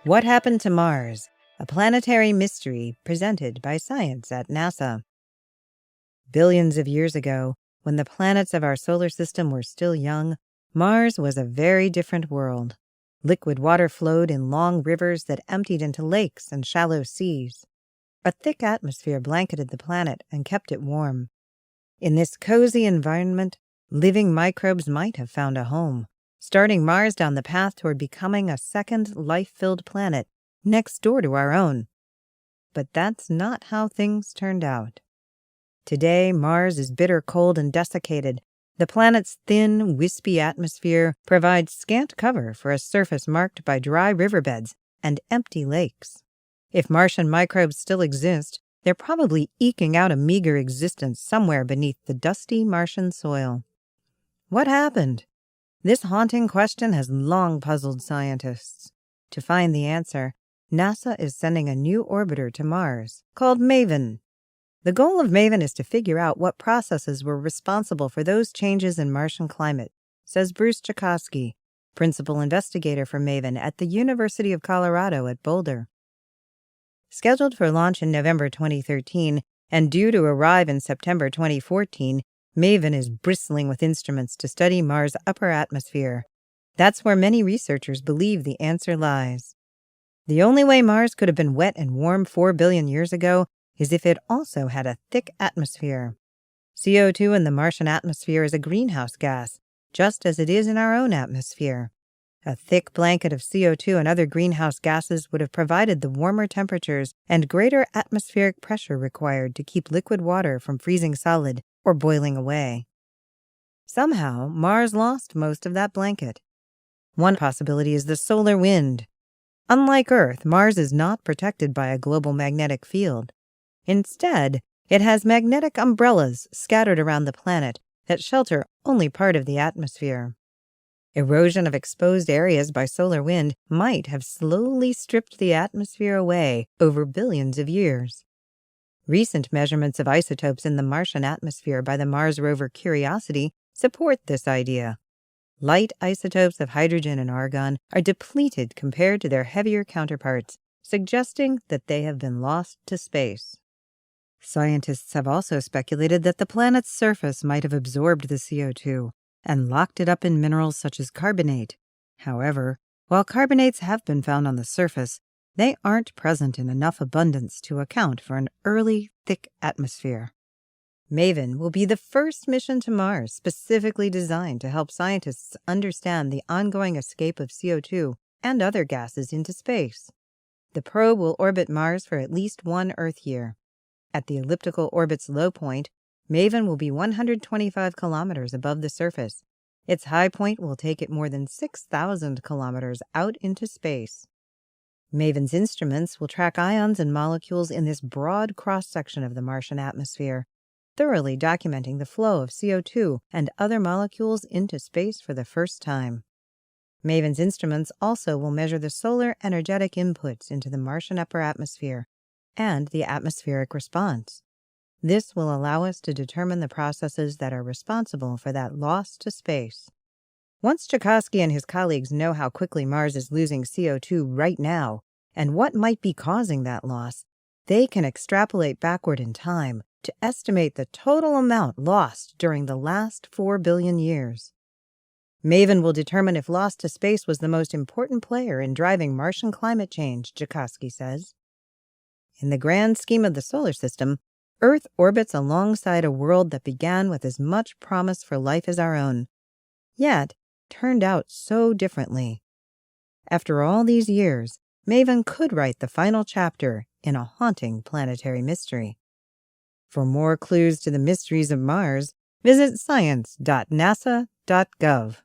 What Happened to Mars? A planetary mystery presented by science at NASA. Billions of years ago, when the planets of our solar system were still young, Mars was a very different world. Liquid water flowed in long rivers that emptied into lakes and shallow seas. A thick atmosphere blanketed the planet and kept it warm. In this cozy environment, living microbes might have found a home, starting Mars down the path toward becoming a second life-filled planet next door to our own. But that's not how things turned out. Today, Mars is bitter cold and desiccated. The planet's thin, wispy atmosphere provides scant cover for a surface marked by dry riverbeds and empty lakes. If Martian microbes still exist, they're probably eking out a meager existence somewhere beneath the dusty Martian soil. What happened? This haunting question has long puzzled scientists. To find the answer, NASA is sending a new orbiter to Mars, called MAVEN. The goal of MAVEN is to figure out what processes were responsible for those changes in Martian climate, says Bruce Jokoski, principal investigator for MAVEN at the University of Colorado at Boulder. Scheduled for launch in November 2013 and due to arrive in September 2014, MAVEN is bristling with instruments to study Mars' upper atmosphere. That's where many researchers believe the answer lies. The only way Mars could have been wet and warm 4 billion years ago is if it also had a thick atmosphere. CO2 in the Martian atmosphere is a greenhouse gas, just as it is in our own atmosphere. A thick blanket of CO2 and other greenhouse gases would have provided the warmer temperatures and greater atmospheric pressure required to keep liquid water from freezing solid or boiling away. Somehow, Mars lost most of that blanket. One possibility is the solar wind. Unlike Earth, Mars is not protected by a global magnetic field. Instead, it has magnetic umbrellas scattered around the planet that shelter only part of the atmosphere. Erosion of exposed areas by solar wind might have slowly stripped the atmosphere away over billions of years. Recent measurements of isotopes in the Martian atmosphere by the Mars rover Curiosity support this idea. Light isotopes of hydrogen and argon are depleted compared to their heavier counterparts, suggesting that they have been lost to space. Scientists have also speculated that the planet's surface might have absorbed the CO2 and locked it up in minerals such as carbonate. However, while carbonates have been found on the surface, they aren't present in enough abundance to account for an early, thick atmosphere. MAVEN will be the first mission to Mars specifically designed to help scientists understand the ongoing escape of CO2 and other gases into space. The probe will orbit Mars for at least one Earth year. At the elliptical orbit's low point, MAVEN will be 125 kilometers above the surface. Its high point will take it more than 6,000 kilometers out into space. MAVEN's instruments will track ions and molecules in this broad cross-section of the Martian atmosphere, thoroughly documenting the flow of CO2 and other molecules into space for the first time. MAVEN's instruments also will measure the solar energetic inputs into the Martian upper atmosphere and the atmospheric response. This will allow us to determine the processes that are responsible for that loss to space. Once Jokoski and his colleagues know how quickly Mars is losing CO2 right now and what might be causing that loss, they can extrapolate backward in time to estimate the total amount lost during the last 4 billion years. MAVEN will determine if loss to space was the most important player in driving Martian climate change, Jokoski says. In the grand scheme of the solar system, Earth orbits alongside a world that began with as much promise for life as our own, yet turned out so differently. After all these years, MAVEN could write the final chapter in a haunting planetary mystery. For more clues to the mysteries of Mars, visit science.nasa.gov.